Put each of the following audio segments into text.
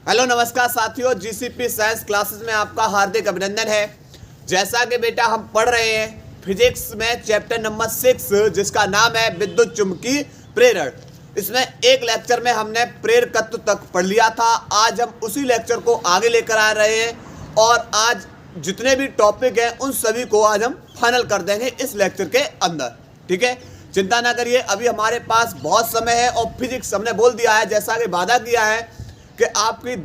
Hello नमस्कार साथियों, GCP science classes में आपका हार्दिक अभिनंदन है। जैसा कि बेटा हम पढ़ रहे हैं फिजिक्स में चैप्टर नंबर 6 जिसका नाम है विद्युत चुम्बकीय प्रेरण। इसमें एक लेक्चर में हमने प्रेरकत्व तक पढ़ लिया था। आज हम उसी लेक्चर को आगे लेकर आ रहे हैं और आज जितने भी टॉपिक हैं उन सभी को आज हम फाइनल कर देंगे इस लेक्चर के अंदर। ठीक है, चिंता ना करिए, अभी हमारे पास बहुत समय है और फिजिक्स हमने बोल दिया है, जैसा कि वादा किया है कि आपकी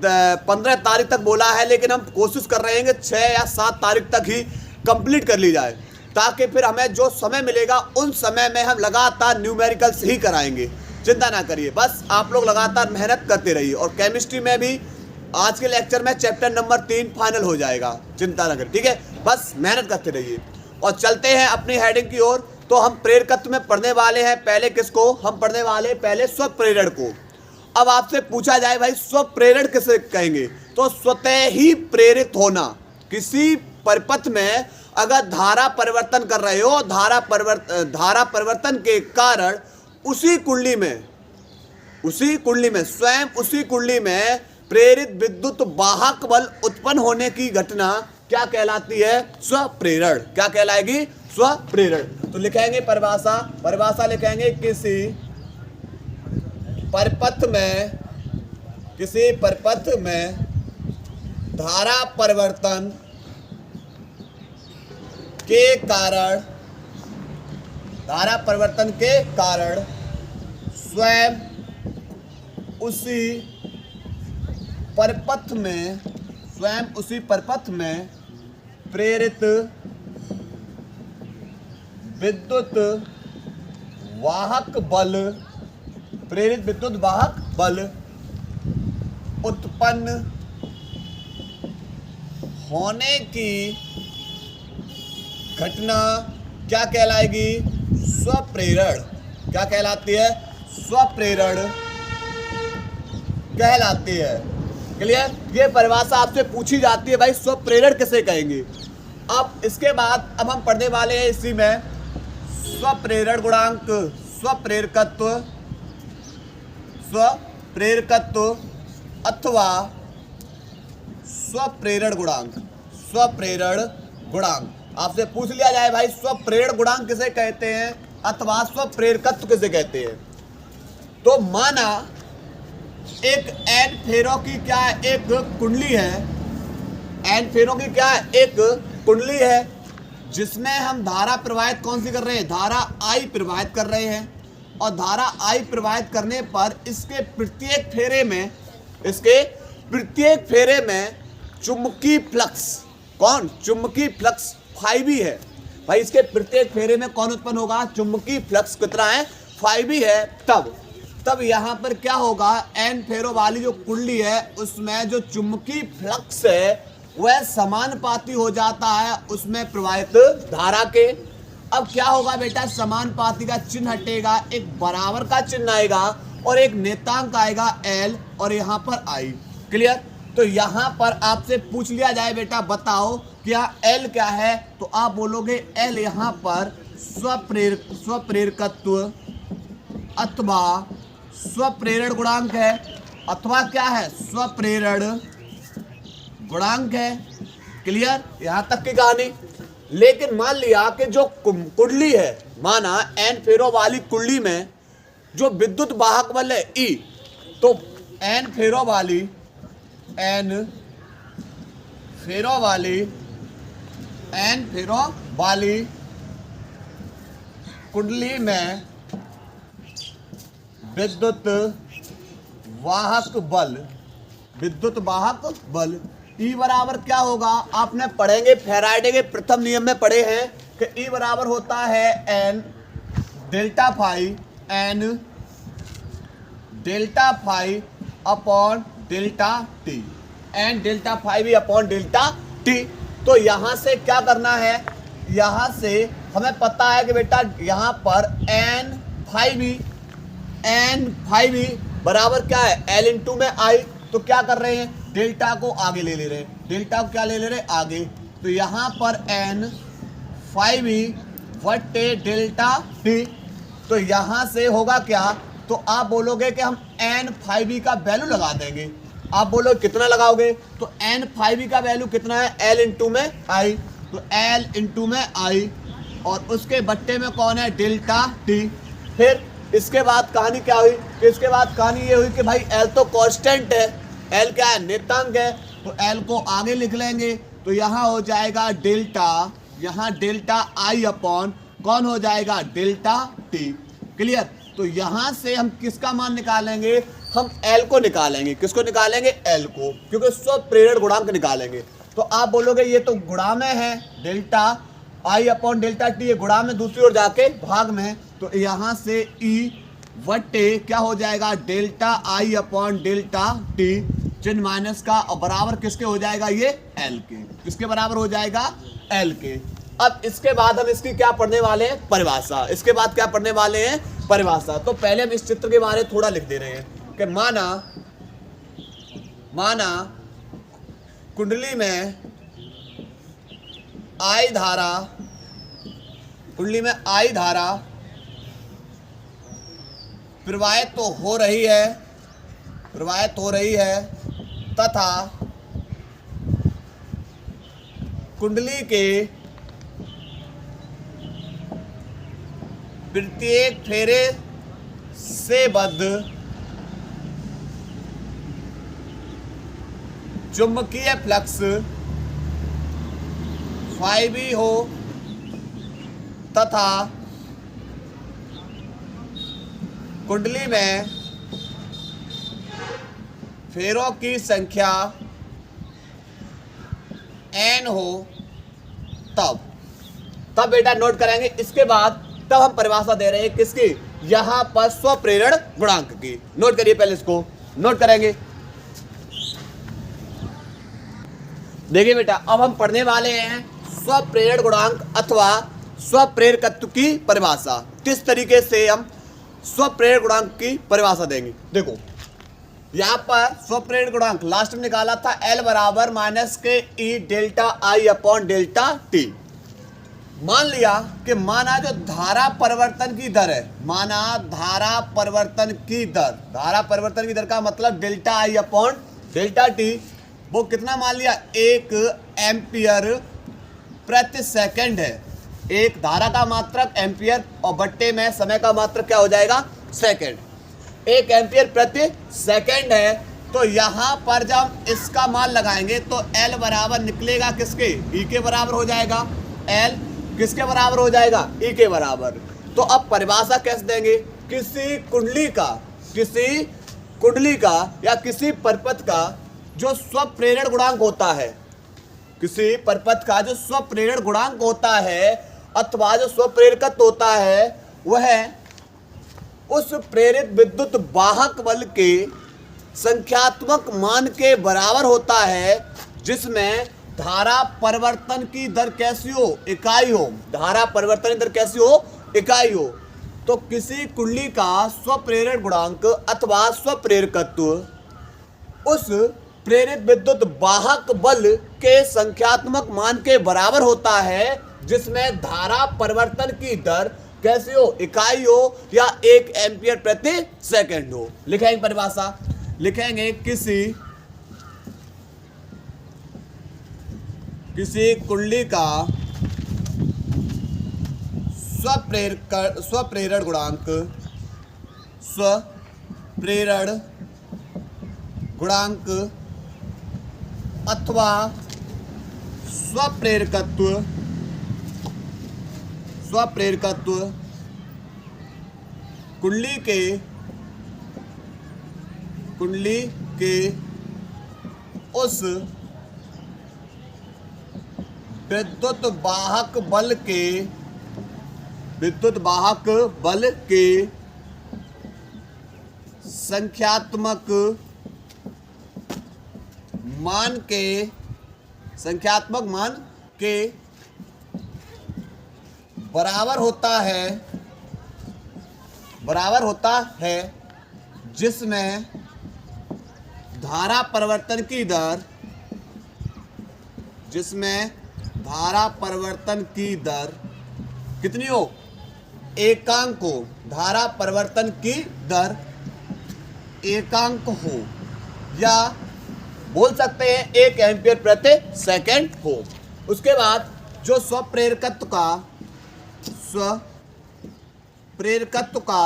15 तारीख तक बोला है, लेकिन हम कोशिश कर रहे हैं कि 6 या 7 तारीख तक ही कंप्लीट कर ली जाए, ताकि फिर हमें जो समय मिलेगा उन समय में हम लगातार न्यूमेरिकल्स ही कराएंगे। चिंता ना करिए, बस आप लोग लगातार मेहनत करते रहिए। और केमिस्ट्री में भी आज के लेक्चर में चैप्टर नंबर 3 फाइनल हो जाएगा, चिंता ना करिए। ठीक है, बस मेहनत करते रहिए और चलते हैं अपनी हेडिंग की ओर। तो हम प्रेरकत्व में पढ़ने वाले हैं। पहले किसको हम पढ़ने वाले हैं? पहले स्वप्रेरण को। अब आपसे पूछा जाए भाई स्वप्रेरण किसे कहेंगे, तो स्वतः ही प्रेरित होना। किसी परिपथ में अगर धारा परिवर्तन कर रहे हो, धारा परिवर्तन के कारण उसी कुंडली में प्रेरित विद्युत वाहक बल उत्पन्न होने की घटना क्या कहलाती है? स्वप्रेरण। क्या कहलाएगी? स्वप्रेरण। तो लिखेंगे परिभाषा लिखेंगे किसी परिपथ में धारा परिवर्तन के कारण स्वयं उसी परिपथ में प्रेरित विद्युत वाहक बल उत्पन्न होने की घटना क्या कहलाएगी? स्वप्रेरण। क्या कहलाती है? स्वप्रेरण कहलाती है। क्लियर? ये परिभाषा आपसे पूछी जाती है भाई, स्वप्रेरण किसे कहेंगे। अब इसके बाद अब हम पढ़ने वाले हैं इसी में स्वप्रेरण गुणांक, स्वप्रेरकत्व अथवा स्वप्रेरण गुणांक। आपसे पूछ लिया जाए भाई स्वप्रेरण गुणांक किसे कहते हैं अथवा स्वप्रेरकत्व किसे कहते हैं, तो माना एक एन फेरो की क्या एक कुंडली है, एन फेरो की क्या एक कुंडली है जिसमें हम धारा प्रवाहित कौन सी कर रहे हैं? धारा आई प्रवाहित कर रहे हैं। और धारा आई प्रवाहित करने पर इसके प्रत्येक फेरे में चुंबकीय फ्लक्स फाइवी है। भाई इसके प्रत्येक फेरे में कौन उत्पन्न होगा? चुंबकीय फ्लक्स कितना है? फाइवी है। तब यहाँ पर क्या होगा? एन फेरो वाली जो कुंडली है उसमें जो चुंबकीय फ्लक्स है वह समानुपाती हो जाता है उसमें प्रवाहित धारा के। अब क्या होगा बेटा? समानुपाती का चिन्ह हटेगा, एक बराबर का चिन्ह आएगा और एक नेतांक आएगा एल और यहाँ पर आई। क्लियर? तो यहाँ पर आपसे पूछ लिया जाए बेटा बताओ क्या एल क्या है, तो आप बोलोगे एल यहाँ पर स्वप्रेरकत्व अथवा स्वप्रेरण गुणांक है, अथवा क्या है? स्वप्रेरण गुणांक है। क्लियर? यहाँ तक की कहानी। लेकिन मान लिया कि जो कुंडली है, माना एन फेरो वाली कुंडली में जो विद्युत वाहक बल है ई, तो एन फेरो वाली कुंडली में विद्युत वाहक बल ई बराबर क्या होगा? आपने पढ़ेंगे फैराडे के प्रथम नियम में पढ़े हैं कि ई बराबर होता है N delta phi upon delta T, N delta phi upon delta T. तो यहाँ से क्या करना है? यहाँ से हमें पता है कि बेटा यहाँ पर एन फाइव बराबर क्या है? एल इंटू में आई। तो क्या कर रहे हैं? डेल्टा को आगे ले रहे हैं। डेल्टा को क्या ले रहे हैं? आगे। तो यहाँ पर एन 5e बटे डेल्टा टी। तो यहाँ से होगा क्या? तो आप बोलोगे कि हम n 5e का वैल्यू लगा देंगे। आप बोलो कितना लगाओगे, तो n5 का वैल्यू कितना है, l इंटू में i, तो l इंटू में i और उसके बट्टे में कौन है, डेल्टा t। फिर इसके बाद कहानी क्या हुई, कि इसके बाद कहानी ये हुई कि भाई l तो कांस्टेंट है, l क्या है, नियतांक है, तो l को आगे लिख लेंगे, तो यहाँ हो जाएगा डेल्टा, यहाँ डेल्टा i अपॉन कौन हो जाएगा, डेल्टा t। क्लियर। तो यहाँ से हम किसका मान निकालेंगे, हम L को निकालेंगे, किसको निकालेंगे, L को, क्योंकि स्व प्रेरण गुणांक निकालेंगे। तो आप बोलोगे ये तो गुणा में है, delta I upon delta T, ये गुणा में दूसरी ओर जाके भाग में है, तो यहाँ से E वट्टे क्या हो जाएगा, delta I upon delta T, चिन्ह माइनस का, और बराबर किसके हो जाएगा, ये L के, किसके बराबर हो जाएगा, L के। अब इसके बाद हम इसकी क्या पढ़ने वाले हैं, परिभाषा। इसके बाद क्या पढ़ने वाले हैं, परिभाषा। तो पहले हम इस चित्र के बारे में थोड़ा लिख दे रहे हैं कि माना कुंडली में I धारा, कुंडली में I धारा प्रवाहित तो हो रही है, तथा कुंडली के प्रत्येक फेरे से बद्ध चुंबकीय फ्लक्स फाइवी हो तथा कुंडली में फेरों की संख्या n हो, तब बेटा नोट करेंगे। इसके बाद तब हम परिभाषा दे रहे हैं किसकी, यहां पर स्वप्रेरण गुणांक की। नोट करिए, पहले इसको नोट करेंगे। देखिए बेटा, अब हम पढ़ने वाले हैं स्वप्रेरण गुणांक अथवा स्वप्रेरकत्व की परिभाषा। किस तरीके से हम स्वप्रेरण गुणांक की परिभाषा देंगे। देखो यहाँ पर स्वप्रेरण गुणांक लास्ट में निकाला था, L बराबर माइनस के ई delta I upon delta T. मान लिया कि माना जो धारा परिवर्तन की दर है, माना धारा परिवर्तन की दर का मतलब delta I upon delta T, वो कितना मान लिया, 1 एम्पियर प्रति सेकंड है। एक धारा का मात्रक एम्पियर और बट्टे में समय का मात्रक क्या हो जाएगा, सेकंड। 1 एम्पियर प्रति सेकंड है। तो यहाँ पर जब इसका मान लगाएंगे तो L बराबर निकलेगा किसके, E के बराबर हो जाएगा। L किसके बराबर हो जाएगा, E के बराबर। तो अब परिभाषा कैसे देंगे, किसी कुंडली का या किसी परिपथ का जो स्वप्रेरण गुणांक होता है, किसी परिपथ का जो स्वप्रेरण गुणांक होता है अथवा जो स्वप्रेरकत्व होता है, वह उस प्रेरित विद्युत वाहक बल के संख्यात्मक मान के बराबर होता है जिसमें धारा परिवर्तन की दर कैसी हो, इकाई हो। धारा परिवर्तन की दर कैसी हो, इकाई हो। तो किसी कुंडली का स्वप्रेरण गुणांक अथवा स्वप्रेरकत्व उस प्रेरित विद्युत वाहक बल के संख्यात्मक मान के बराबर होता है जिसमें धारा परिवर्तन की दर कैसी हो, इकाई हो या 1 एम्पियर प्रति सेकंड हो। लिखेंगे परिभाषा, लिखेंगे किसी कुंडली का स्वप्रेरण गुणांक अथवा स्वप्रेरकत्व कुंडली के उस विद्युत वाहक बल के संख्यात्मक मान के बराबर होता है जिसमें धारा परिवर्तन की दर कितनी हो, एकांक हो। धारा परिवर्तन की दर एकांक हो या बोल सकते हैं 1 एम्पियर प्रति सेकंड हो। उसके बाद जो स्वप्रेरकत्व का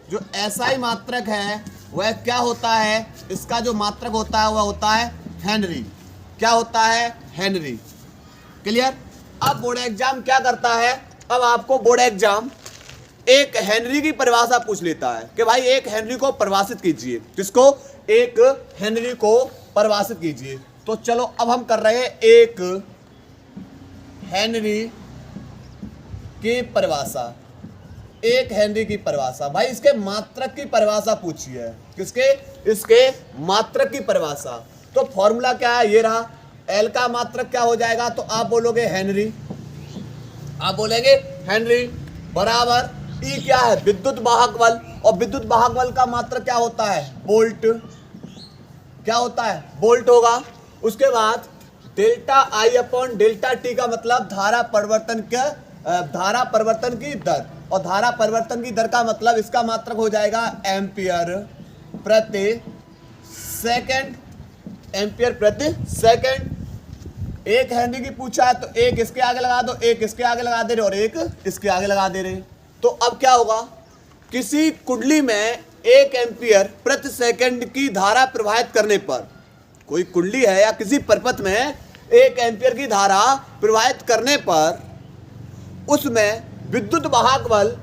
जो SI मात्रक है वह क्या होता है, इसका जो मात्रक होता है वह होता है हेनरी। क्या होता है? हेनरी। क्लियर। अब बोर्ड एग्जाम क्या करता है, अब आपको बोर्ड एग्जाम एक हेनरी की परिभाषा पूछ लेता है कि भाई एक हेनरी को परिभाषित कीजिए। किसको? एक हेनरी को परिभाषित कीजिए। तो चलो अब हम कर रहे हैं एक हेनरी की परिभाषा। एक हेनरी की परिभाषा, भाई इसके मात्रक की परिभाषा पूछी है। किसके? इसके मात्रक की परिभाषा। तो फॉर्मूला क्या है? ये रहा। एल का मात्रक क्या हो जाएगा? तो आप बोलोगे हेनरी, आप बोलेंगे हेनरी बराबर ई क्या है? विद्युत वाहक बल। और विद्युत वाहक बल का मात्रक क्या होता है? वोल्ट। क्या होता है? वोल्ट होगा। उसके बाद डेल्टा आई अपॉन डेल्टा टी का मतलब धारा परिवर्तन की दर, और धारा परिवर्तन की दर का मतलब इसका मात्रक हो जाएगा एम्पियर प्रति सेकंड। एम्पियर प्रति सेकंड। एक हेनरी की पूछा है तो एक इसके आगे लगा दो, एक इसके आगे लगा दे रहे और एक इसके आगे लगा दे रहे। तो अब क्या होगा? किसी कुंडली में 1 एम्पियर प्रति सेकंड की धारा प्रवाहित करने पर, कोई कुंडली है या किसी परिपथ में 1 एम्पियर की धारा प्रवाहित करने पर उसमें विद्युत वाहक बल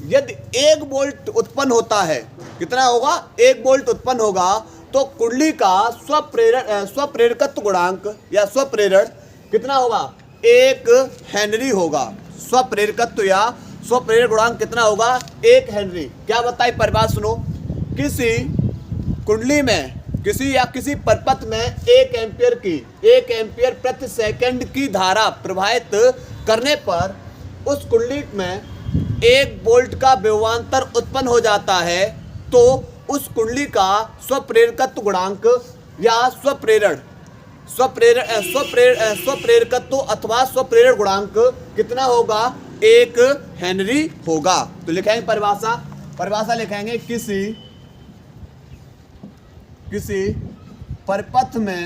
यदि 1 वोल्ट उत्पन्न होता है, कितना होगा? 1 वोल्ट उत्पन्न होगा, तो कुंडली का स्वप्रेरकत्व गुणांक या स्वप्रेरण कितना होगा? 1 हेनरी होगा। स्वप्रेरकत्व या स्वप्रेरण गुणांक कितना होगा? 1 हेनरी। क्या बताई परिभाषा सुनो। किसी कुंडली में किसी परिपथ में 1 एम्पियर प्रति सेकंड की धारा प्रवाहित करने पर उस कुंडली में 1 वोल्ट का विभवांतर उत्पन्न हो जाता है, तो उस कुंडली का स्वप्रेरकत्व गुणांक या स्वप्रेरकत्व अथवा स्वप्रेरण गुणांक कितना होगा? 1 हेनरी होगा। तो लिखेंगे परिभाषा लिखेंगे किसी परिपथ में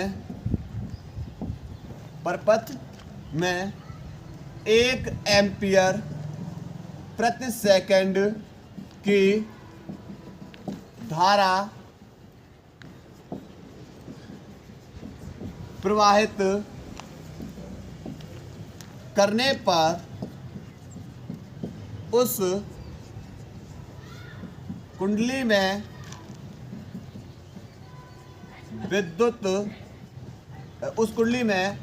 1 एम्पियर प्रति सेकंड की धारा प्रवाहित करने पर उस कुंडली में उस कुंडली में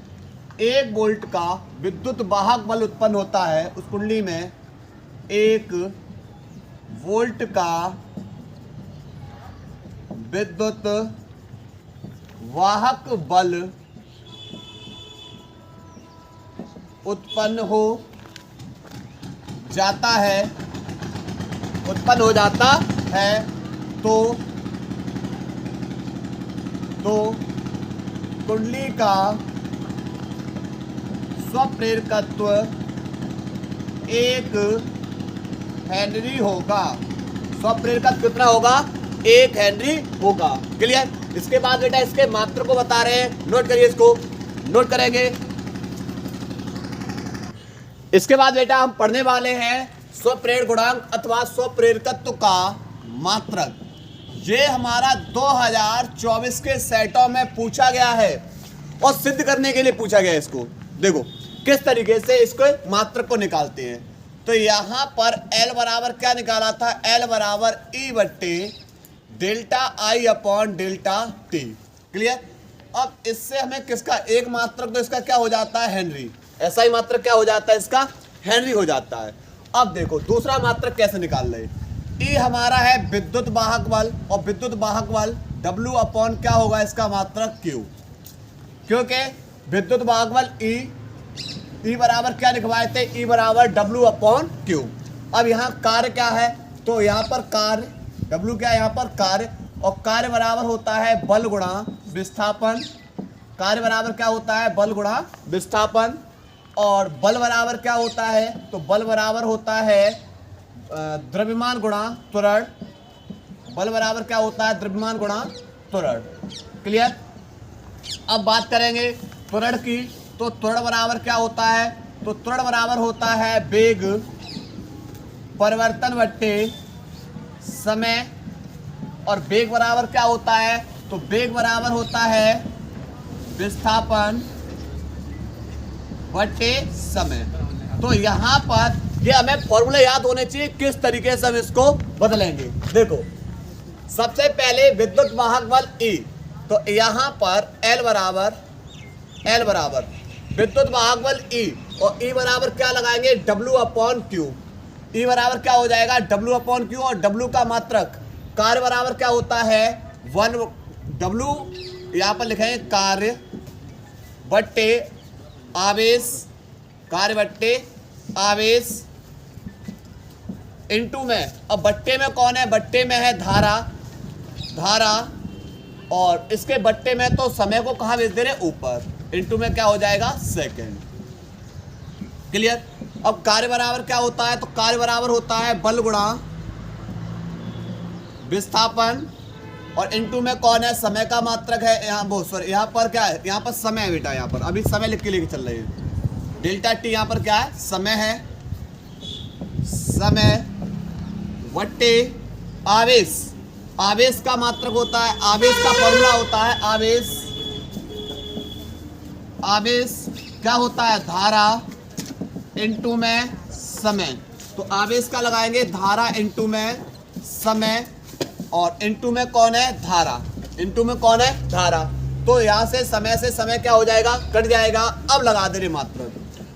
1 वोल्ट का विद्युत वाहक बल उत्पन्न होता है। उस कुंडली में 1 वोल्ट का विद्युत वाहक बल उत्पन्न हो जाता है तो कुंडली का स्वप्रेरकत्व 1 हेनरी होगा। स्वप्रेरकत्व कितना होगा? 1 हेनरी होगा। क्लियर। इसके बाद बेटा इसके मात्र को बता रहे हैं, नोट करिए, इसको नोट करेंगे। इसके बाद बेटा हम पढ़ने वाले हैं स्वप्रेरण गुणांक अथवा स्वप्रेरकत्व का मात्रक। ये हमारा 2024 के सेटों में पूछा गया है और सिद्ध करने के लिए पूछा गया है। इसको देखो किस तरीके से इसको मात्रक को निकालते हैं। तो यहाँ पर L बराबर क्या निकाला था? L बराबर E बट्टे डेल्टा आई अपॉन डेल्टा टी। क्लियर। अब इससे हमें किसका एक मात्रक, तो इसका क्या हो जाता है? हेनरी। ऐसा ही मात्रक क्या हो जाता है? इसका हेनरी हो जाता है। अब देखो दूसरा मात्रक कैसे निकाल रहे। ई हमारा है विद्युत वाहक बल, और विद्युत वाहक बल W अपॉन क्या होगा? इसका मात्रक Q, क्योंकि विद्युत वाहक बल ई बराबर क्या लिखवाए थे? ई बराबर W अपॉन Q। अब यहाँ कार्य क्या है? तो यहाँ पर कार्य W क्या है? यहाँ पर कार्य, और कार्य बराबर होता है बल गुणा विस्थापन। कार्य बराबर क्या होता है? बल गुणा विस्थापन। और बल बराबर क्या होता है? तो बल बराबर होता है द्रव्यमान गुणा त्वरण। बल बराबर क्या होता है? द्रव्यमान गुणा त्वरण। क्लियर। अब बात करेंगे त्वरण की, तो त्वरण बराबर क्या होता है, तो त्वरण बराबर होता है वेग परिवर्तन बट्टे समय, और वेग बराबर क्या होता है, तो वेग बराबर होता है विस्थापन बट्टे समय। तो यहाँ पर ये हमें फॉर्मूले याद होने चाहिए किस तरीके से हम इसको बदलेंगे। देखो सबसे पहले विद्युत वाहक बल E, तो यहाँ पर L बराबर विद्युत वाहक बल E, और E बराबर क्या लगाएंगे, W/Q। E बराबर क्या हो जाएगा, W/Q, और W का मात्रक कार्य बराबर क्या होता है 1W, यहाँ पर लिखेंगे कार्य बट्टे आवेश, कार्य बट्टे आवेश इनटू में, अब बट्टे में कौन है, बट्टे में है धारा, और इसके बट्टे में तो समय को कहाँ भेज दे रहे, ऊपर, इनटू में क्या हो जाएगा सेकंड। क्लियर। अब कार्य बराबर क्या होता है, तो कार्य बराबर होता है बल गुणा विस्थापन, और इनटू में कौन है, समय का मात्रक है, यहाँ पर क्या है, यहाँ पर समय है बेटा, यहाँ पर अभी समय लिख के लेके चल रही है, डेल्टा टी यहाँ पर क्या है, समय है, समय वट्टे आवेश, आवेश का मात्रक होता है, आवेश का फॉर्मूला होता है आवेश क्या होता है, धारा इनटू में समय। तो आवेश का लगाएंगे धारा इनटू में समय, और इनटू में कौन है, धारा, इनटू में कौन है, धारा। तो यहाँ से समय क्या हो जाएगा, कट जाएगा। अब लगा दे रहे मात्रक,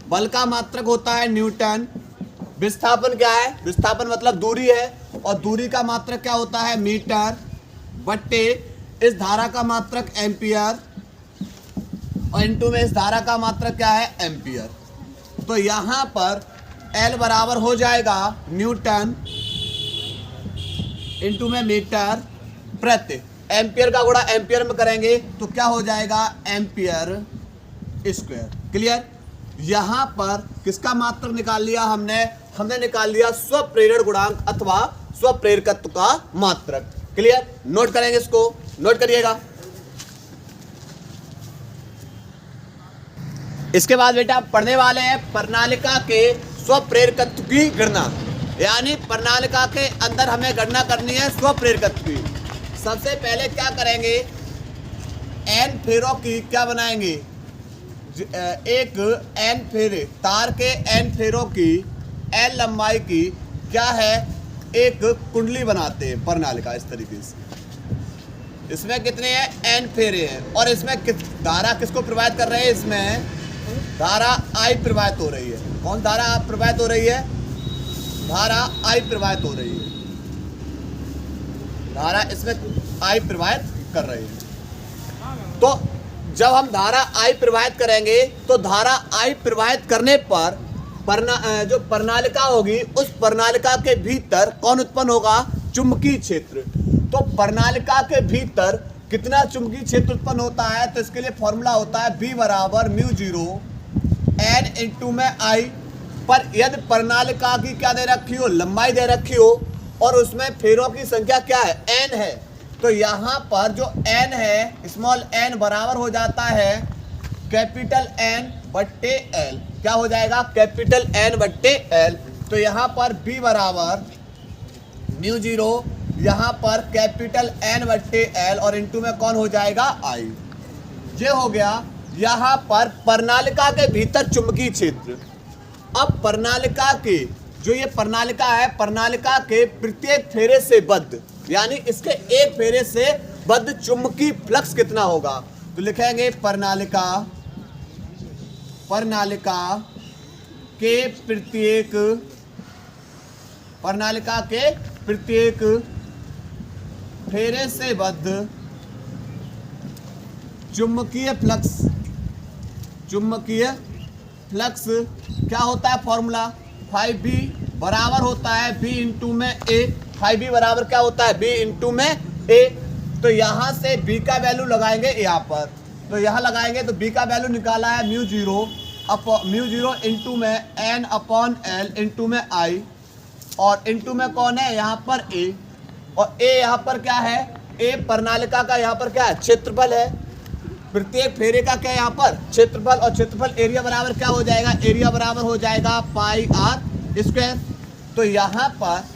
बल का मात्रक होता है न्यूटन, विस्थापन क्या है, विस्थापन मतलब दूरी है, और दूरी का मात्रक क्या होता है मीटर, बट्टे इस धारा का मात्रक एम्पियर, और इनटू में इस धारा का मात्रक क्या है, एम्पियर। तो यहाँ पर L बराबर हो जाएगा न्यूटन इनटू में मीटर प्रति, एम्पियर का गुणा एम्पियर में करेंगे तो क्या हो जाएगा, एम्पियर स्क्वायर। क्लियर। यहाँ पर किसका मात्रक निकाल लिया हमने निकाल लिया स्वप्रेरण गुणांक अथवा स्वप्रेरकत्व का मात्रक। क्लियर। नोट करेंगे, इसको नोट करिएगा। इसके बाद बेटा पढ़ने वाले हैं प्रणालिका के स्वप्रेरकत्व की गणना, यानी प्रणालिका के अंदर हमें गणना करनी है स्वप्रेरकत्व की। सबसे पहले क्या करेंगे, एन फेरों की क्या बनाएंगे, एक एन फेरे, तार के एन फेरों की एन लंबाई की क्या है, एक कुंडली बनाते हैं प्रणालिका इस तरीके से। इसमें कितने हैं, एन फेरे हैं, और इसमें धारा किसको प्रवाहित कर रहे हैं, इसमें धारा आई प्रवाहित हो रही है। कौन धारा प्रवाहित हो रही है, धारा आई प्रवाहित हो रही है, धारा इसमें आई प्रवाहित कर रही है। तो जब हम धारा आई प्रवाहित करेंगे तो धारा आई प्रवाहित करने पर जो प्रणालिका होगी उस प्रणालिका के भीतर कौन उत्पन्न होगा, चुंबकीय क्षेत्र। तो प्रणालिका के भीतर कितना चुंबकीय क्षेत्र उत्पन्न होता है, तो इसके लिए फॉर्मूला होता है B बराबर μ0 N इंटू में I। पर यदि प्रणालिका की क्या दे रखी हो, लंबाई दे रखी हो, और उसमें फेरों की संख्या क्या है, N है, तो यहाँ पर जो N है स्मॉल n बराबर हो जाता है कैपिटल N बट्टे L। क्या हो जाएगा, कैपिटल N बट्टे L। तो यहाँ पर B बराबर μ0, यहाँ पर कैपिटल N बट्टे L, और इनटू में कौन हो जाएगा, I। ये हो गया यहाँ पर प्रणालिका के भीतर चुंबकीय क्षेत्र। अब प्रणालिका के जो ये प्रणालिका है, प्रणालिका के प्रत्येक फेरे से बद्ध, यानी इसके एक फेरे से बद्ध चुंबकीय फ्लक्स कितना होगा, तो लिखेंगे प्रणालिका के प्रत्येक फेरे से बद्ध चुंबकीय फ्लक्स क्या होता है, फॉर्मूला 5B बराबर होता है B इंटू में A। 5B बराबर क्या होता है, B इंटू में A। तो यहाँ से B का वैल्यू लगाएंगे यहाँ पर, तो यहाँ लगाएंगे तो B का वैल्यू निकाला है μ0 इंटू में N अपॉन L इंटू में I, और इंटू में कौन है यहाँ पर A, और A यहाँ पर क्या है, A प्रणालिका का यहाँ पर क्या है, क्षेत्रफल है। प्रत्येक फेरे का क्या है यहाँ पर क्षेत्रफल, और क्षेत्रफल एरिया बराबर क्या हो जाएगा, एरिया बराबर हो जाएगा पाई आर स्क्वायर। तो यहाँ पर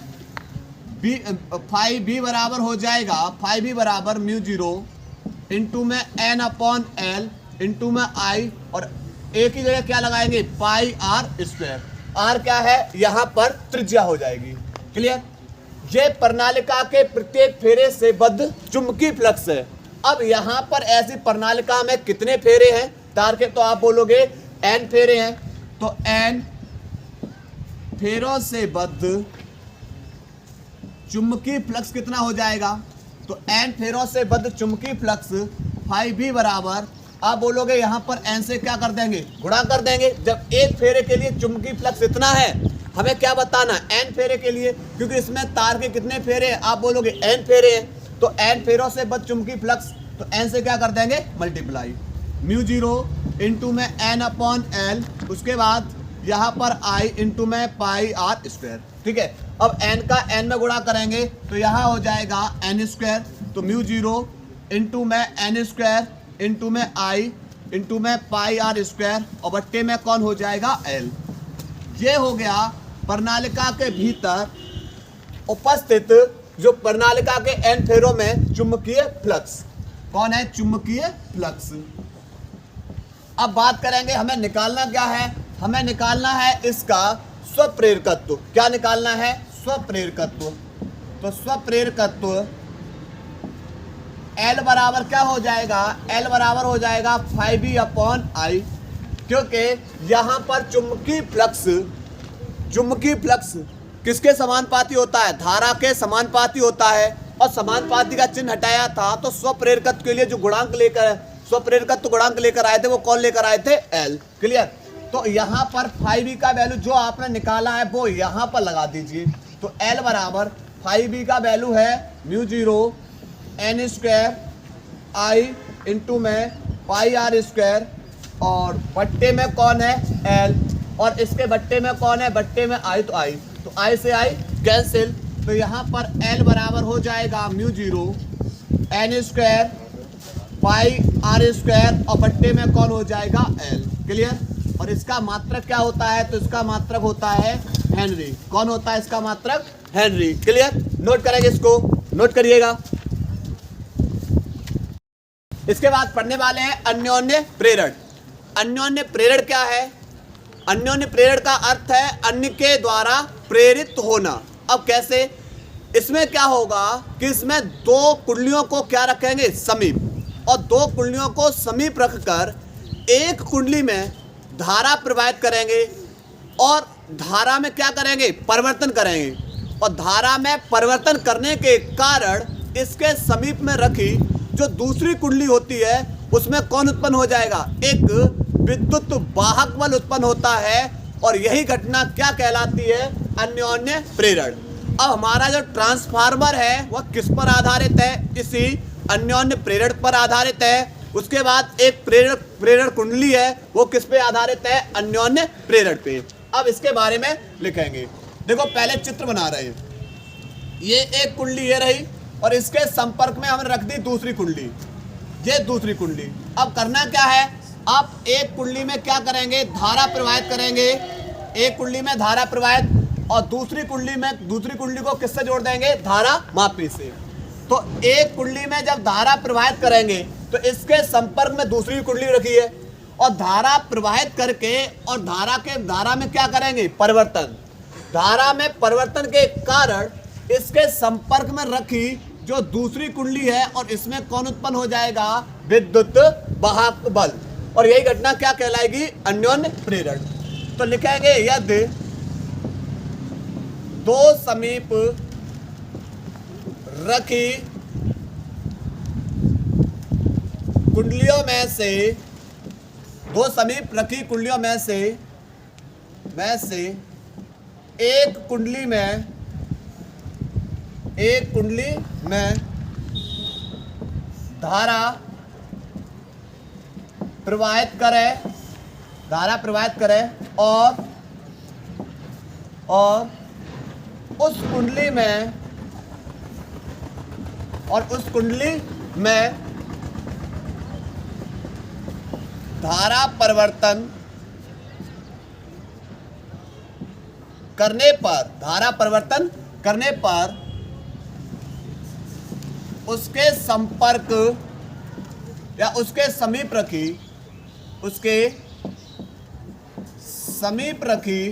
फाइव बी बराबर हो जाएगा, फाइव बी बराबर म्यू जीरो इंटू में एन अपॉन एल इंटू में आई, और एक ही जगह क्या लगाएंगे पाई आर स्क्वायर। आर क्या है यहाँ पर त्रिज्या हो जाएगी। क्लियर। ये प्रणालिका के प्रत्येक फेरे से बद्ध चुंबकीय फ्लक्स है। अब यहाँ पर ऐसी प्रणालिका में कितने फेरे हैं तार के, तो आप बोलोगे एन फेरे हैं। तो एन फेरों से बद्ध चुंबकीय फ्लक्स कितना हो जाएगा, तो एन फेरों से बद्ध चुंबकीय फ्लक्स फाइव बी बराबर, आप बोलोगे यहाँ पर एन से क्या कर देंगे गुणा कर देंगे। जब एक फेरे के लिए चुंबकीय फ्लक्स इतना है, हमें क्या बताना एन फेरे के लिए, क्योंकि इसमें तार के कितने फेरे हैं, आप बोलोगे एन फेरे हैं। तो एन फेरों से बद्ध चुंबकीय फ्लक्स, तो एन से क्या कर देंगे मल्टीप्लाई म्यू जीरो इंटू में एन अपॉन एल, उसके बाद यहाँ पर आई इंटू में पाई आर स्क्वायर। ठीक है। अब एन का एन में गुणा करेंगे तो यहाँ हो जाएगा एन स्क्वायर, तो म्यू जीरो इंटू में एन स्क्वायर इंटू में आई इंटू में पाई आर स्क्वायर, और बट्टे में कौन हो जाएगा एल। ये हो गया प्रणालिका के भीतर उपस्थित जो प्रणालिका के एन फेरों में चुंबकीय फ्लक्स। कौन है चुंबकीय फ्लक्स। अब बात करेंगे हमें निकालना क्या है, हमें निकालना है इसका स्वप्रेरकत्व। क्या निकालना है स्वप्रेरकत्व। तो स्वप्रेरकत्व एल बराबर क्या हो जाएगा, एल बराबर हो जाएगा फाइव बी अपॉन आई, क्योंकि यहाँ पर चुंबकीय फ्लक्स किसके समानुपाती होता है, धारा के समानुपाती होता है। और समानुपाती का चिन्ह हटाया था, तो स्वप्रेरकत्व के लिए जो गुणांक लेकर स्वप्रेरकत्व गुणांक लेकर आए थे वो कौन लेकर आए थे एल। क्लियर। तो यहाँ पर फाइव बी का वैल्यू जो आपने निकाला है वो यहाँ पर लगा दीजिए। तो एल बराबर फाइव बी का वैल्यू है म्यू जीरो एन स्क्वायर आई इंटू में पाई आर स्क्वायर, और बट्टे में कौन है एल, और इसके बट्टे में कौन है, बट्टे में आई, तो आई, तो आई से आई कैंसिल। तो यहाँ पर एल बराबर हो जाएगा mu zero N square pi R square, और बट्टे में कौन हो जाएगा एल। क्लियर। और इसका मात्रक क्या होता है, तो इसका मात्रक होता है हेनरी। कौन होता है इसका मात्रक हेनरी। क्लियर। नोट करेंगे, इसको नोट करिएगा। इसके बाद पढ़ने वाले हैं अन्योन्य प्रेरण। अन्योन्य प्रेरण क्या है, अन्योन्य प्रेरण का अर्थ है अन्य के द्वारा प्रेरित होना। अब कैसे, इसमें क्या होगा कि इसमें दो कुंडलियों को क्या रखेंगे समीप, और दो कुंडलियों को समीप रखकर एक कुंडली में धारा प्रवाहित करेंगे, और धारा में क्या करेंगे परिवर्तन करेंगे, और धारा में परिवर्तन करने के कारण इसके समीप में रखी जो दूसरी कुंडली होती है उसमें कौन उत्पन्न हो जाएगा, एक विद्युत वाहक बल उत्पन्न होता है, और यही घटना क्या कहलाती है अन्योन्य प्रेरण। अब हमारा जो ट्रांसफार्मर है वह किस पर आधारित है, इसी अन्योन्य प्रेरण पर आधारित है। उसके बाद एक प्रेरण कुंडली है, वो किस पे आधारित है, अन्योन्य प्रेरण पे। अब इसके बारे में लिखेंगे। देखो पहले चित्र बना रहे हैं, ये एक कुंडली ये रही, और इसके संपर्क में हमने रख दी दूसरी कुंडली, ये दूसरी कुंडली। अब करना क्या है, आप एक कुंडली में क्या करेंगे धारा प्रवाहित करेंगे, एक कुंडली में धारा प्रवाहित, और दूसरी कुंडली को किससे जोड़ देंगे, धारा मापी से। तो एक कुंडली में जब धारा प्रवाहित करेंगे तो इसके संपर्क में दूसरी कुंडली रखी है, और धारा प्रवाहित करके, और धारा में क्या करेंगे परिवर्तन, धारा में परिवर्तन के कारण इसके संपर्क में रखी जो दूसरी कुंडली है, और इसमें कौन उत्पन्न हो जाएगा, विद्युत वाहक बल, और यही घटना क्या कहलाएगी अन्योन्य प्रेरण। तो लिखेंगे यदि दो समीप रखी कुंडलियों में से, दो समीप रखी कुंडलियों में से एक कुंडली में धारा प्रवाहित करे, और उस कुंडली में धारा परिवर्तन करने पर उसके संपर्क या उसके समीप रखी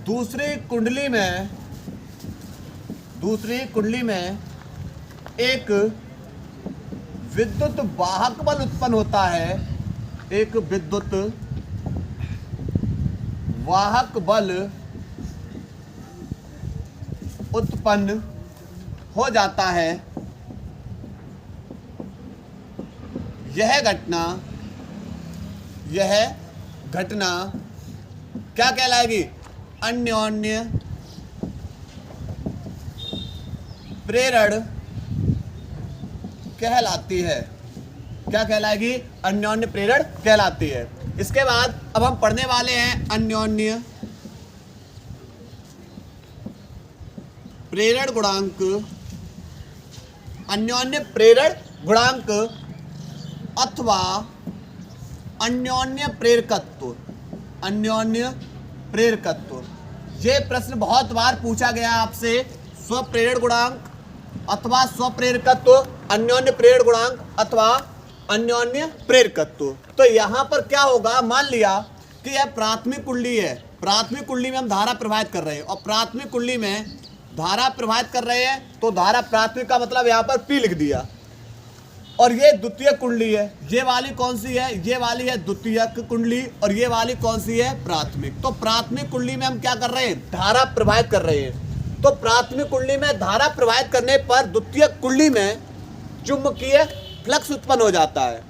दूसरी कुंडली में एक विद्युत वाहक बल उत्पन्न होता है। एक विद्युत वाहक बल उत्पन्न हो जाता है। यह घटना क्या कहलाएगी? अन्योन्य प्रेरण कहलाती है। क्या कहलाएगी? अन्योन्य प्रेरण कहलाती है। इसके बाद अब हम पढ़ने वाले हैं अन्योन्य प्रेरण गुणांक। अन्योन्य प्रेरण गुणांक अथवा अन्योन्य प्रेरकत्व। ये प्रश्न बहुत बार पूछा गया आपसे। स्वप्रेरण गुणांक अथवा स्वप्रेरकत्व, अन्योन्य प्रेरण गुणांक अथवा अन्योन्य प्रेरकत्व। तो यहाँ पर क्या होगा? मान लिया कि यह प्राथमिक कुंडली है। प्राथमिक कुंडली में हम धारा प्रवाहित कर रहे हैं और प्राथमिक कुंडली में धारा प्रवाहित कर रहे हैं तो धारा प्राथमिक का मतलब यहाँ पर P लिख दिया। और ये द्वितीयक कुंडली है। ये वाली कौन सी है? ये वाली है द्वितीयक कुंडली और ये वाली कौन सी है? प्राथमिक। तो प्राथमिक कुंडली में हम क्या कर रहे हैं? धारा प्रवाहित कर रहे हैं। तो प्राथमिक कुंडली में धारा प्रवाहित करने पर द्वितीयक कुंडली में चुंबकीय फ्लक्स उत्पन्न हो जाता है।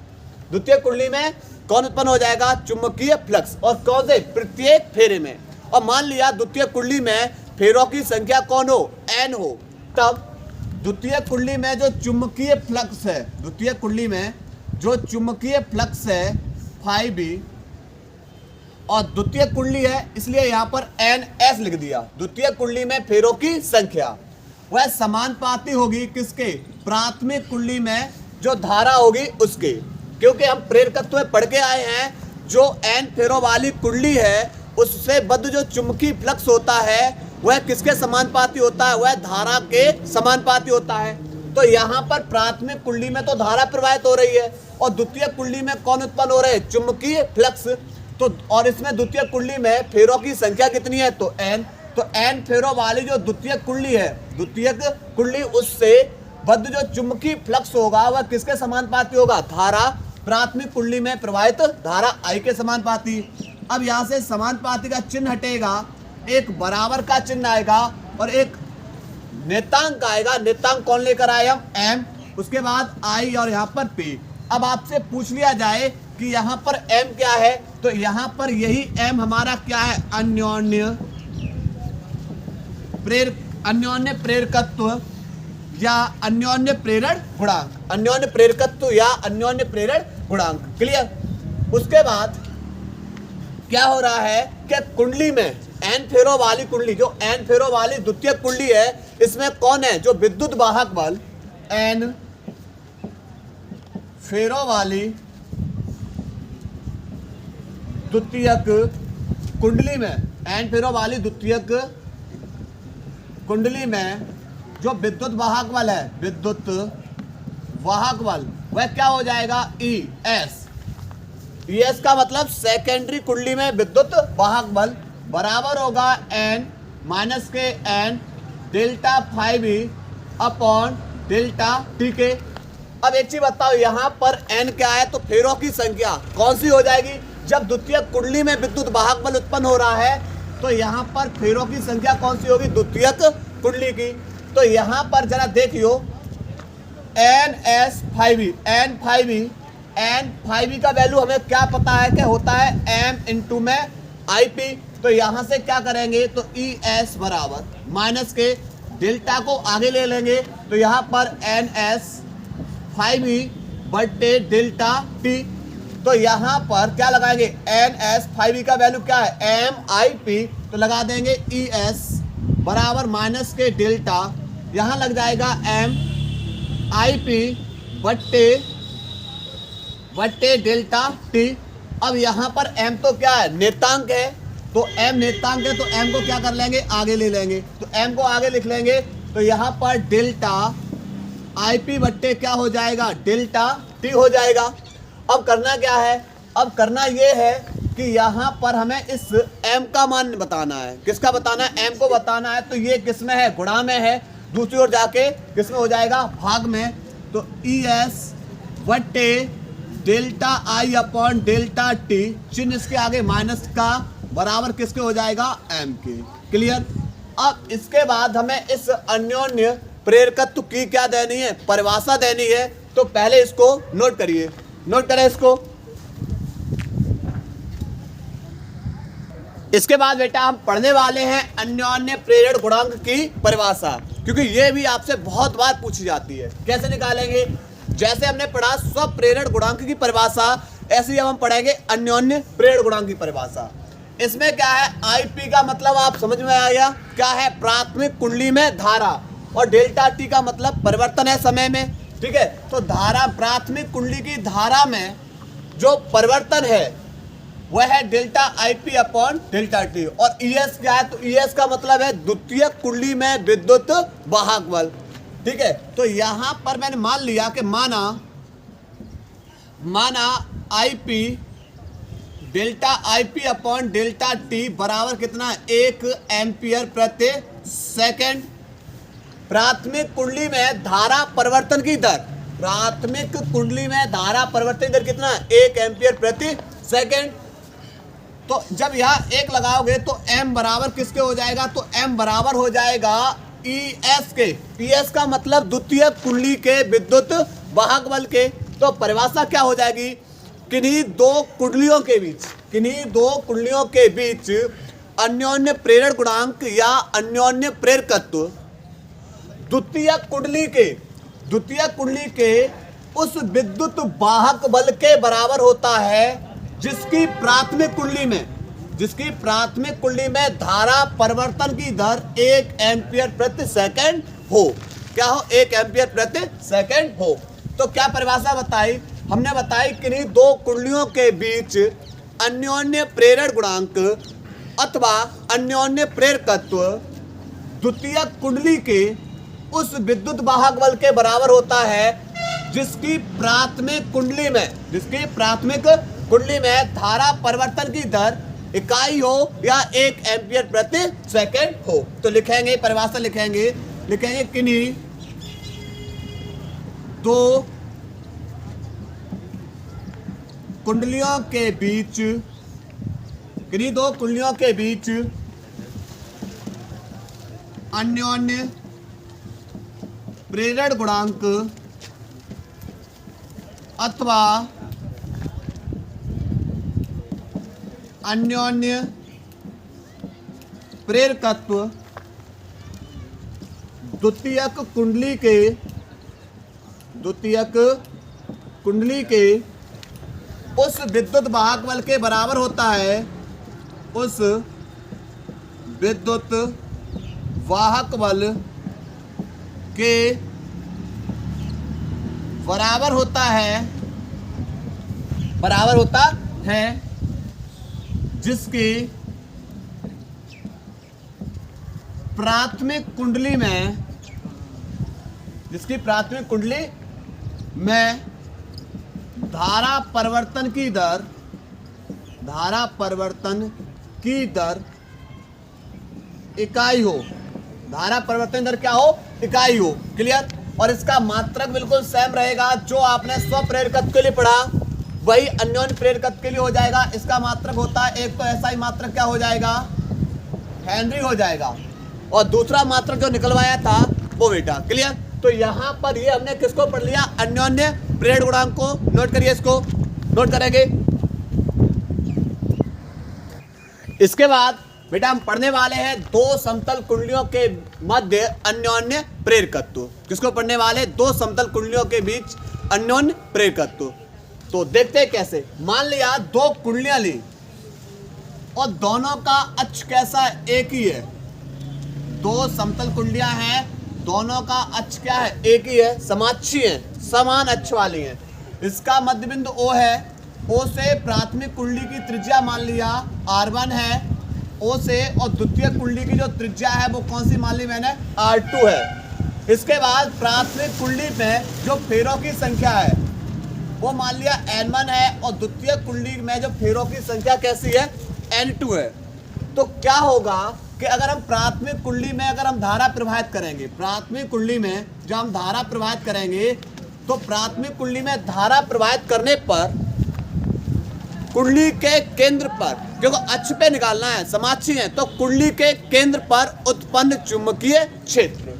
द्वितीयक कुंडली में कौन उत्पन्न हो जाएगा? चुंबकीय फ्लक्स। और कौन से? प्रत्येक फेरे में। और मान लिया द्वितीयक कुंडली में फेरों की संख्या कौन हो? n हो। तब द्वितीय कुंडली में जो चुंबकीय फ्लक्स है, द्वितीय कुंडली में जो चुंबकीय फ्लक्स है φb, और द्वितीय कुंडली है इसलिए यहाँ पर ns लिख दिया। द्वितीय कुंडली में फेरों की संख्या वह समानुपाती होगी किसके? प्राथमिक कुंडली में जो धारा होगी उसके। क्योंकि हम प्रेरकत्व में पढ़ के आए हैं, जो n फेरों वाली कुंडली है उससे बद्ध जो चुंबकीय फ्लक्स होता है वह किसके समानुपाती होता है? वह धारा के समानुपाती होता है। तो यहाँ पर प्राथमिक कुंडली में तो धारा प्रवाहित हो रही है और द्वितीय कुंडली में कौन उत्पन्न हो रहे हैं? चुंबकीय फ्लक्स। तो और इसमें द्वितीय कुंडली में फेरों की संख्या कितनी है? तो n। तो n फेरों वाली जो द्वितीय कुंडली है, द्वितीय कुंडली उससे बद्ध जो चुंबकीय फ्लक्स होगा वह किसके समानुपाती होगा? धारा प्राथमिक कुंडली में प्रवाहित धारा I के समानुपाती। अब यहाँ से समानुपाती का चिन्ह हटेगा, एक बराबर का चिन्ह आएगा और एक नेतांक आएगा। नेतांक कौन लेकर आए हम? m। उसके बाद I और यहाँ पर P। अब आपसे पूछ लिया जाए कि यहाँ पर m क्या है, तो यहाँ पर यही m हमारा क्या है? अन्योन्य प्रेरकत्व या अन्योन्य प्रेरण गुणांक। अन्योन्य प्रेरकत्व या अन्योन्य प्रेरण गुणांक। क्लियर? उसके बाद क्या हो रहा है कि कुंडली में n फेरों वाली कुंडली, जो n फेरों वाली द्वितीय कुंडली है, इसमें कौन है? जो विद्युत वाहक बल n फेरों वाली द्वितीयक कुंडली में, n फेरों वाली द्वितीयक कुंडली में जो विद्युत वाहक बल है, विद्युत वाहक बल, वह क्या हो जाएगा? ES। ES का मतलब सेकेंडरी कुंडली में विद्युत वाहक बल बराबर होगा n माइनस के n delta φb upon delta t के। अब एक चीज बताओ, यहाँ पर n क्या है? तो फेरों की संख्या कौन सी हो जाएगी? जब द्वितीय कुंडली में विद्युत वाहक बल उत्पन्न हो रहा है तो यहाँ पर फेरों की संख्या कौन सी होगी? द्वितीय कुंडली की। तो यहाँ पर जरा देखियो ns φb, n φb का वैल्यू हमें क्या पता है? क्या होता है? m इंटू में IP। तो यहाँ से क्या करेंगे? तो ES बराबर माइनस के डेल्टा को आगे ले लेंगे तो यहाँ पर NS φb बटे डेल्टा T। तो यहाँ पर क्या लगाएंगे? NS φb का वैल्यू क्या है? MIP। तो लगा देंगे ES बराबर माइनस के डेल्टा, यहाँ लग जाएगा MIP बट्टे बटे डेल्टा टी। अब यहाँ पर m तो क्या है, नेतांक है, तो m नेतांक है, तो m को क्या कर लेंगे, आगे ले लेंगे, तो m को आगे लिख लेंगे, तो यहाँ पर डेल्टा IP बट्टे क्या हो जाएगा, डेल्टा t हो जाएगा। अब करना क्या है, अब करना ये है कि यहाँ पर हमें इस m का मान बताना है। किसका बताना है, m को बताना है। तो ये किस में है, गुणा में है, दूसरी ओर जाके किस में हो जाएगा, भाग में। तो ES बट्टे delta I upon delta T, चिन्ह इसके आगे माइनस का, बराबर किसके हो जाएगा, m के। क्लियर। अब इसके बाद हमें इस अन्योन्य प्रेरकत्व की क्या देनी है, परिभाषा देनी है। तो पहले इसको नोट करिए, नोट करें इसको। इसके बाद बेटा हम पढ़ने वाले हैं अन्योन्य प्रेरण गुणांक की परिभाषा, क्योंकि ये भी आपसे बहुत बार पूछी जाती है। कैसे निकालेंगे, जैसे हमने पढ़ा स्वप्रेरण गुणांक की परिभाषा, ऐसे ही हम पढ़ेंगे अन्योन्य प्रेरण गुणांक की परिभाषा। इसमें क्या है, IP का मतलब आप समझ में आ गया, क्या है, प्राथमिक कुंडली में धारा, और डेल्टा टी का मतलब परिवर्तन है समय में। ठीक है, तो धारा, प्राथमिक कुंडली की धारा में जो परिवर्तन है वह है delta IP upon delta T. और ES क्या है, तो ES का मतलब है द्वितीय कुंडली में विद्युत वाहक बल। ठीक है, तो यहां पर मैंने मान लिया कि माना IP delta IP upon delta T बराबर कितना, 1 एम्पियर प्रति सेकंड। प्राथमिक कुंडली में धारा परिवर्तन की दर, प्राथमिक कुंडली में धारा परिवर्तन दर कितना, 1 एम्पियर प्रति सेकंड। तो जब यहाँ 1 लगाओगे तो m बराबर किसके हो जाएगा, तो m बराबर हो जाएगा ES के। ES का मतलब द्वितीय कुंडली के विद्युत वाहक बल के। तो परिभाषा क्या हो जाएगी, किन्हीं दो कुंडलियों के बीच अन्योन्य प्रेरण गुणांक या अन्योन्य प्रेरकत्व द्वितीय कुंडली के उस विद्युत वाहक बल के बराबर होता है जिसकी प्राथमिक कुंडली में धारा परिवर्तन की दर 1 एम्पियर प्रति सेकंड हो। क्या हो, 1 एम्पियर प्रति सेकंड हो। तो क्या परिभाषा बताई, हमने बताई किन्हीं दो कुंडलियों के बीच अन्योन्य प्रेरण गुणांक अथवा अन्योन्य प्रेरकत्व द्वितीय कुंडली के उस विद्युत वाहक बल के बराबर होता है जिसकी प्राथमिक कुंडली में धारा परिवर्तन की दर इकाई हो या 1 एम्पियर प्रति सेकंड हो। तो लिखेंगे, परिभाषा लिखेंगे किन्हीं दो कुंडलियों के बीच अन्योन्य प्रेरण गुणांक अथवा अन्योन्य प्रेरकत्व द्वितीयक कुंडली के उस विद्युत वाहक बल के बराबर होता है, उस विद्युत वाहक बल के बराबर होता है जिसकी प्राथमिक कुंडली में धारा परिवर्तन की दर इकाई हो। धारा परिवर्तन दर क्या हो, इकाई हो। क्लियर। और इसका मात्रक बिल्कुल सेम रहेगा जो आपने स्वप्रेरकत्व के लिए पढ़ा, वही अन्योन्य प्रेरकत्व के लिए हो जाएगा। इसका मात्रक होता है, एक तो ऐसा ही मात्रक क्या हो जाएगा, हेनरी हो जाएगा, और दूसरा मात्रक जो निकलवाया था वो बेटा। क्लियर। तो यहाँ पर ये हमने किसको पढ़ लिया, अन्योन्य प्रेरण गुणांक को। नोट करिए, इसको नोट करेंगे। इसके बाद बेटा हम पढ़ने वाले हैं दो समतल कुंडलियों के मध्य अन्योन्य प्रेरकत्व। किसको पढ़ने वाले, दो समतल कुंडलियों के बीच अन्योन्य प्रेरकत्व। तो देखते हैं कैसे। मान लिया दो कुंडलियां ली और दोनों का अक्ष कैसा है, एक ही है। दो समतल कुंडलियां हैं, दोनों का अक्ष क्या है, एक ही है, समाक्षी है, समान अक्ष वाली है। इसका मध्य बिंदु O है, O से प्राथमिक कुंडली की त्रिज्या मान लिया R1 है, O से, और द्वितीय कुंडली की जो त्रिज्या है वो कौन सी मान ली मैंने, R2 है। इसके बाद प्राथमिक कुंडली में जो फेरों की संख्या है वो मान लिया N1 है, और द्वितीय कुंडली में जो फेरों की संख्या कैसी है, N2 है। तो क्या होगा कि अगर हम प्राथमिक कुंडली में अगर हम धारा प्रवाहित करेंगे, प्राथमिक कुंडली में जब हम धारा प्रवाहित करेंगे तो प्राथमिक कुंडली में धारा प्रवाहित करने पर कुंडली के केंद्र पर, क्योंकि अक्ष पे निकालना है, समाक्षी है, तो कुंडली के केंद्र पर उत्पन्न चुंबकीय क्षेत्र।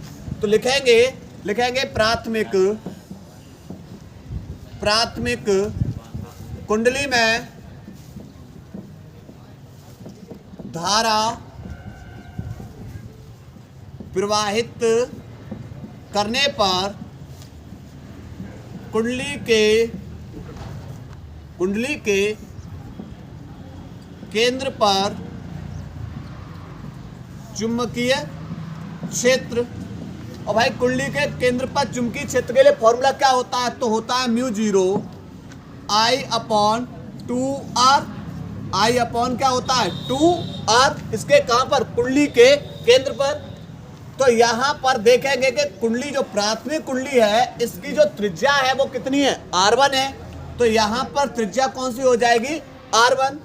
तो लिखेंगे प्राथमिक कुंडली में धारा प्रवाहित करने पर कुंडली के केंद्र पर चुंबकीय क्षेत्र। और भाई कुंडली के केंद्र पर चुंबकीय क्षेत्र के लिए फॉर्मूला क्या होता है, तो होता है μ0 I/2R। I अपॉन क्या होता है, 2R। इसके कहां पर, कुंडली के केंद्र पर। तो यहां पर देखेंगे कि कुंडली जो प्राथमिक कुंडली है इसकी जो त्रिज्या है वो कितनी है, R1 है। तो यहां पर त्रिज्या कौन सी हो जाएगी, R1।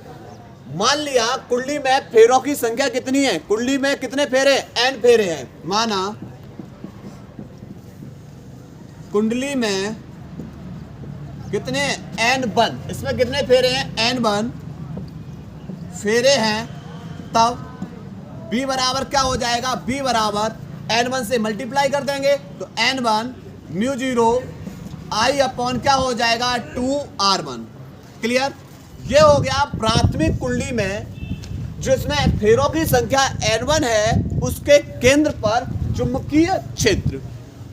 मान लिया कुंडली में फेरों की संख्या कितनी है, कुंडली में कितने फेरे, N फेरे हैं। माना कुंडली में कितने, N1, इसमें कितने फेरे हैं, N1 फेरे हैं। तब B बराबर क्या हो जाएगा, B बराबर N1 से मल्टीप्लाई कर देंगे तो N1 μ0 I अपॉन क्या हो जाएगा, 2R1। क्लियर। ये हो गया प्राथमिक कुंडली में जिसमें फेरों की संख्या N1 है उसके केंद्र पर चुंबकीय क्षेत्र।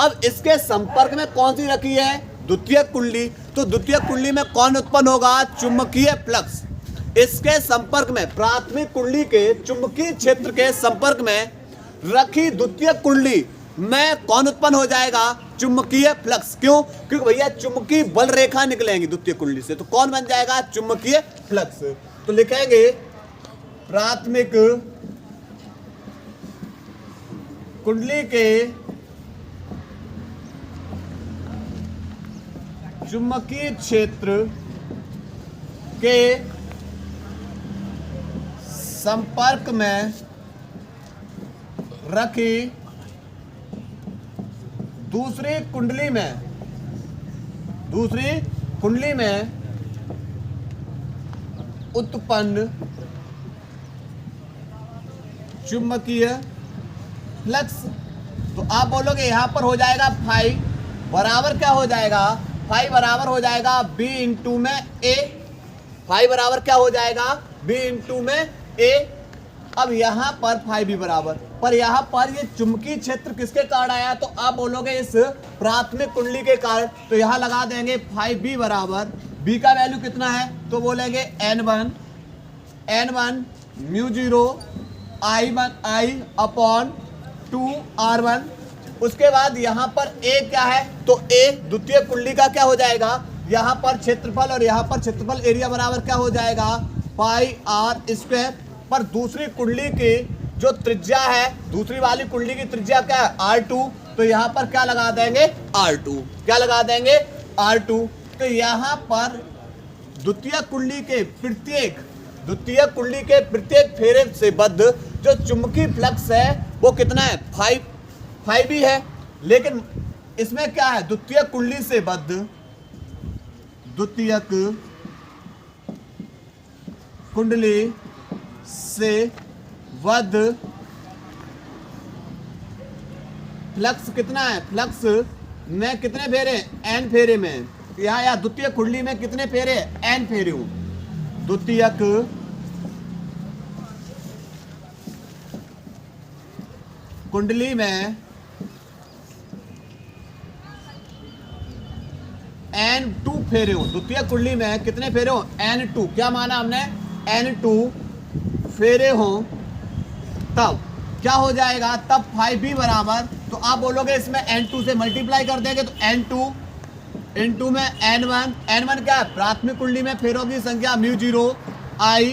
अब इसके संपर्क में कौन सी रखी है, द्वितीय कुंडली। तो द्वितीय कुंडली में कौन उत्पन्न होगा, चुंबकीय फ्लक्स। इसके संपर्क में, प्राथमिक कुंडली के चुंबकीय क्षेत्र के संपर्क में रखी द्वितीय कुंडली में कौन उत्पन्न हो जाएगा, चुंबकीय फ्लक्स। क्यों, क्योंकि भैया चुंबकीय बल रेखा निकलेंगी द्वितीय कुंडली से, तो कौन बन जाएगा, चुंबकीय फ्लक्स। तो लिखेंगे प्राथमिक कुंडली के चुंबकीय क्षेत्र के संपर्क में रखी दूसरी कुंडली में उत्पन्न चुंबकीय फ्लक्स। तो आप बोलोगे यहां पर हो जाएगा फाई बराबर क्या हो जाएगा, फाई बराबर हो जाएगा B इंटू में A। फाई बराबर क्या हो जाएगा, B इंटू में A। अब यहाँ पर फाई भी बराबर, पर यहाँ पर ये चुंबकीय क्षेत्र किसके कारण आया, तो आप बोलोगे इस प्राथमिक कुंडली के कारण। तो यहाँ लगा देंगे फाई B बराबर, B का वैल्यू कितना है, तो बोलेंगे N1 μ0 I अपॉन 2R1। उसके बाद यहाँ पर A क्या है, तो A द्वितीय कुंडली का क्या हो जाएगा, यहाँ पर क्षेत्रफल और यहाँ पर क्षेत्रफल एरिया बराबर क्या हो जाएगा, पाई R स्क्वायर। पर दूसरी कुंडली की जो त्रिज्या है, दूसरी वाली कुंडली की त्रिज्या क्या है, R2। तो यहाँ पर क्या लगा देंगे, R2। क्या लगा देंगे, R2। तो यहाँ पर द्वितीय कुंडली के प्रत्येक फेरे से बद्ध जो चुंबकीय फ्लक्स है वो कितना है, 5 भी है। लेकिन इसमें क्या है, द्वितीय कुंडली से बद्ध फ्लक्स कितना है, फ्लक्स में कितने फेरे, N फेरे में। यहाँ द्वितीय कुंडली में कितने फेरे, N फेरे हूं। द्वितीयक कुंडली में N2 फेरे हो, द्वितीय कुंडली में कितने फेरे हो, N2। क्या माना हमने, N2 फेरे हो, तब क्या हो जाएगा, तब 5B बराबर। तो आप बोलोगे इसमें N2 से मल्टीप्लाई कर देंगे तो N2 इनटू में n1, n1 क्या है, प्राथमिक कुंडली में फेरों की संख्या μ0 I,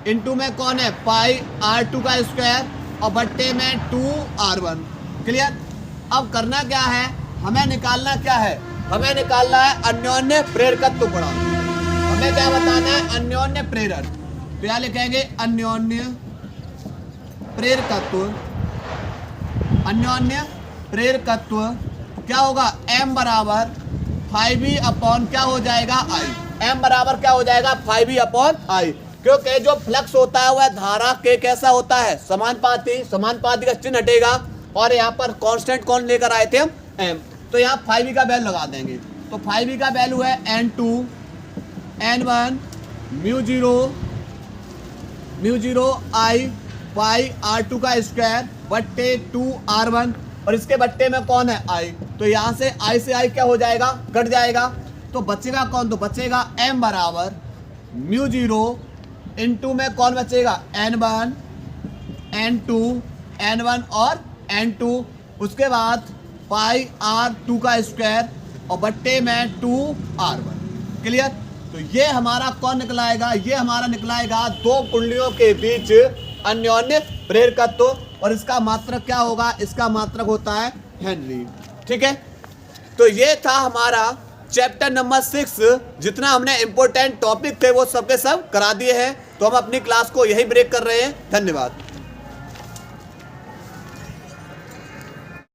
इनटू में कौन है, पाई r2 का स्क्वायर और बट्टे में 2r1। क्लियर। अब करना क्या है, हमें निकालना क्या है, हमें निकालना है अन्योन्य प्रेरकत्व गुणांक। हमें क्या बताना है, अन्योन्य प्रेरक। तो यहाँ लिखेंगे अन्योन्य प्रेरकत्व, अन्योन्य प्रेरकत्व क्या होगा, m बराबर 5e अपॉन क्या हो जाएगा I, m बराबर क्या हो जाएगा 5e अपॉन I, क्योंकि जो फ्लक्स होता है वह धारा के कैसा होता है, समानुपाती, समानुपाती का चिन्ह हटेगा और यहाँ पर कांस्टेंट कौन लेकर आए थे हम, m। तो यहाँ 5e का वैल्यू लगा देंगे। तो 5e का वैल्यू है n2 n1 μ0 I pi r2 का स्क्वायर बट्टे 2r1 और इसके बट्टे में कौन है I। तो यहाँ से I से I क्या हो जाएगा, कट जाएगा। तो बचेगा कौन, तो बचेगा m बराबर μ0 इनटू में कौन बचेगा, n1 n2 n1 और n2, उसके बाद पाई r2 का स्क्वायर और बट्टे में 2r1। क्लियर। तो ये हमारा कौन निकलाएगा, ये हमारा निकलाएगा दो कुंडलियों के बीच अन्योन्य प्रेरकत्व और इसका मात्रक क्या होगा, इसका मात्रक होता है हेनरी। ठीक है। तो ये था हमारा चैप्टर नंबर 6। जितना हमने इम्पोर्टेंट टॉपिक थे वो सबके सब करा दिए हैं। तो हम अपनी क्लास को यही ब्रेक कर रहे हैं। धन्यवाद।